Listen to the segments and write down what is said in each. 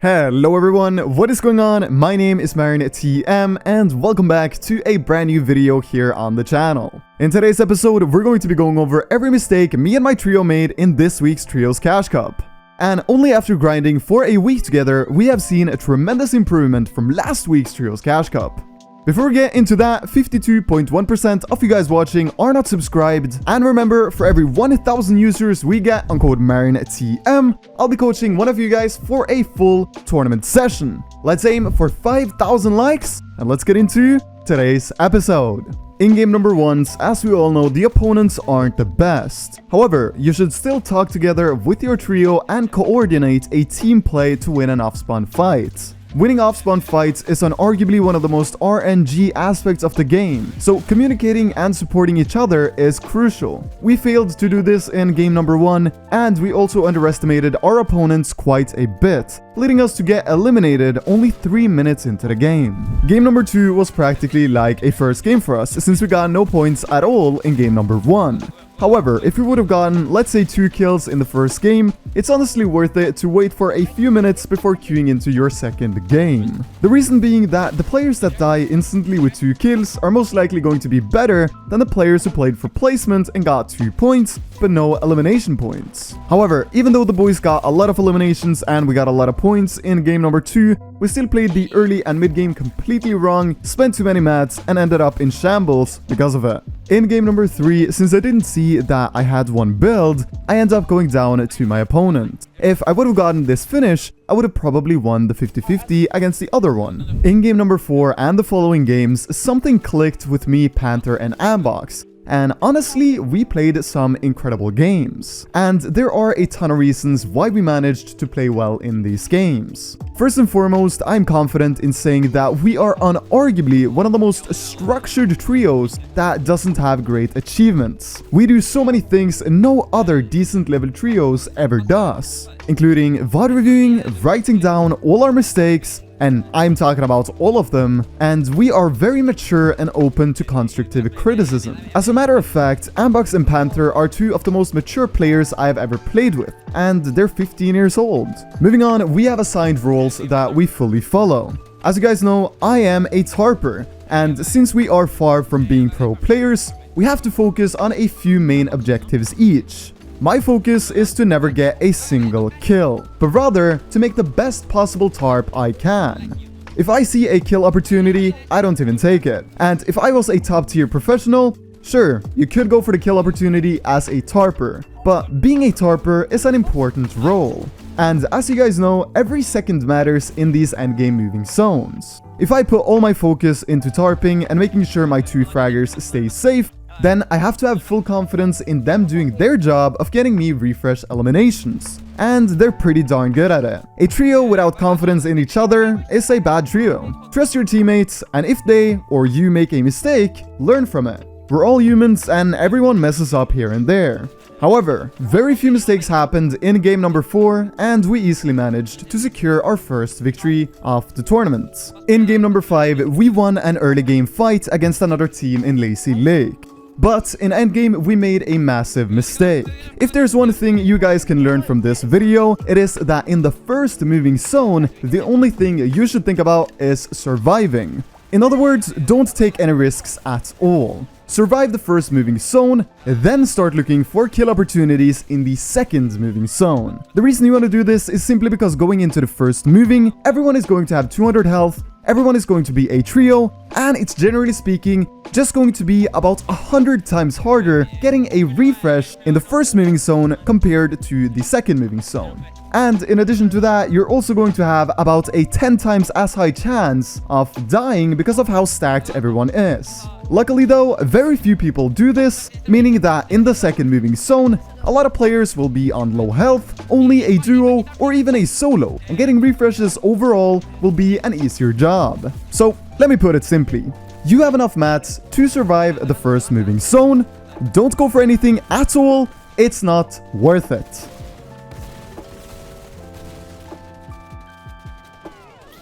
Hello everyone, what is going on? My name is M1K3 and welcome back to a brand new video here on the channel. In today's episode, we're going to be going over every mistake me and my trio made in this week's Trios Cash Cup. And only after grinding for a week together, we have seen a tremendous improvement from last week's Trios Cash Cup. Before we get into that, 52.1% of you guys watching are not subscribed, and remember, for every 1,000 users we get on code MARINTM, I'll be coaching one of you guys for a full tournament session. Let's aim for 5,000 likes, and let's get into today's episode. In game number 1, as we all know, the opponents aren't the best. However, you should still talk together with your trio and coordinate a team play to win an off-spawn fight. Winning off-spawn fights is unarguably one of the most RNG aspects of the game, so communicating and supporting each other is crucial. We failed to do this in game number 1, and we also underestimated our opponents quite a bit, leading us to get eliminated only 3 minutes into the game. Game number 2 was practically like a first game for us, since we got no points at all in game number 1. However, if we would have gotten, let's say, 2 kills in the first game, it's honestly worth it to wait for a few minutes before queuing into your second game. The reason being that the players that die instantly with 2 kills are most likely going to be better than the players who played for placement and got 2 points, but no elimination points. However, even though the boys got a lot of eliminations and we got a lot of points in game number 2, we still played the early and mid game completely wrong, spent too many mats, and ended up in shambles because of it. In game number 3, since I didn't see that I had one build, I ended up going down to my opponent. If I would have gotten this finish, I would have probably won the 50-50 against the other one. In game number 4 and the following games, something clicked with me, Panther, and Ambox. And honestly, we played some incredible games. And there are a ton of reasons why we managed to play well in these games. First and foremost, I'm confident in saying that we are unarguably one of the most structured trios that doesn't have great achievements. We do so many things no other decent level trios ever does, including VOD reviewing, writing down all our mistakes, and I'm talking about all of them, and we are very mature and open to constructive criticism. As a matter of fact, Ambox and Panther are 2 of the most mature players I've ever played with, and they're 15 years old. Moving on, we have assigned roles that we fully follow. As you guys know, I am a tarper, and since we are far from being pro players, we have to focus on a few main objectives each. My focus is to never get a single kill, but rather to make the best possible tarp I can. If I see a kill opportunity, I don't even take it. And if I was a top tier professional, sure, you could go for the kill opportunity as a tarper, but being a tarper is an important role. And as you guys know, every second matters in these endgame moving zones. If I put all my focus into tarping and making sure my 2 fraggers stay safe, then I have to have full confidence in them doing their job of getting me refresh eliminations. And they're pretty darn good at it. A trio without confidence in each other is a bad trio. Trust your teammates, and if they or you make a mistake, learn from it. We're all humans and everyone messes up here and there. However, very few mistakes happened in game number 4, and we easily managed to secure our first victory of the tournament. In game number 5, we won an early game fight against another team in Lazy Lake. But in endgame, we made a massive mistake. If there's one thing you guys can learn from this video, it is that in the first moving zone, the only thing you should think about is surviving. In other words, don't take any risks at all. Survive the first moving zone, then start looking for kill opportunities in the second moving zone. The reason you want to do this is simply because going into the first moving, everyone is going to have 200 health, everyone is going to be a trio, and it's generally speaking just going to be about 100 times harder getting a refresh in the first moving zone compared to the second moving zone. And in addition to that, you're also going to have about a 10 times as high chance of dying because of how stacked everyone is. Luckily though, very few people do this, meaning that in the second moving zone, a lot of players will be on low health, only a duo or even a solo, and getting refreshes overall will be an easier job. So let me put it simply. You have enough mats to survive the first moving zone. Don't go for anything at all, it's not worth it.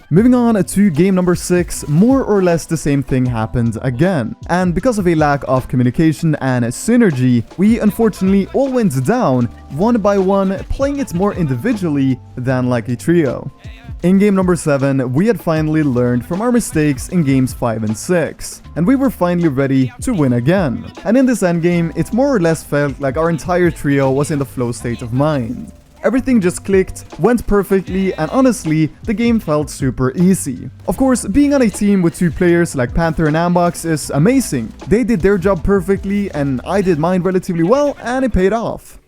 Moving on to game number 6, more or less the same thing happened again. And because of a lack of communication and synergy, we unfortunately all went down one by one, playing it more individually than like a trio. In game number 7, we had finally learned from our mistakes in games 5 and 6, and we were finally ready to win again. And in this endgame, it more or less felt like our entire trio was in the flow state of mind. Everything just clicked, went perfectly, and honestly, the game felt super easy. Of course, being on a team with 2 players like Panther and Ambox is amazing. They did their job perfectly, and I did mine relatively well, and it paid off.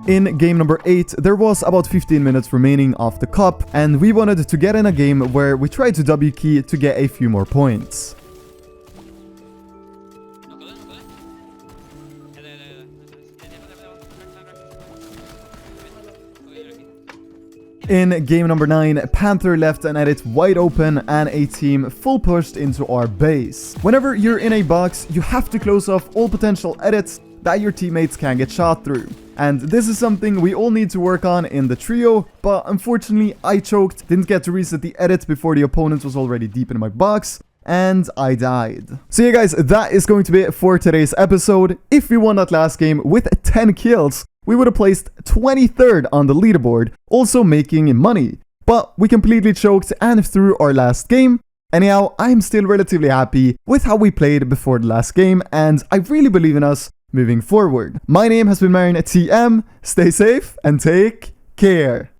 In game number 8, there was about 15 minutes remaining of the cup, and we wanted to get in a game where we tried to W key to get a few more points. In game number 9, Panther left an edit wide open and a team full pushed into our base. Whenever you're in a box, you have to close off all potential edits that your teammates can get shot through. And this is something we all need to work on in the trio, but unfortunately I choked, didn't get to reset the edit before the opponent was already deep in my box, and I died. So yeah guys, that is going to be it for today's episode. If we won that last game with 10 kills, we would have placed 23rd on the leaderboard, also making money. But we completely choked and threw our last game. Anyhow, I'm still relatively happy with how we played before the last game, and I really believe in us moving forward. My name has been M1K3 Editz. Stay safe and take care.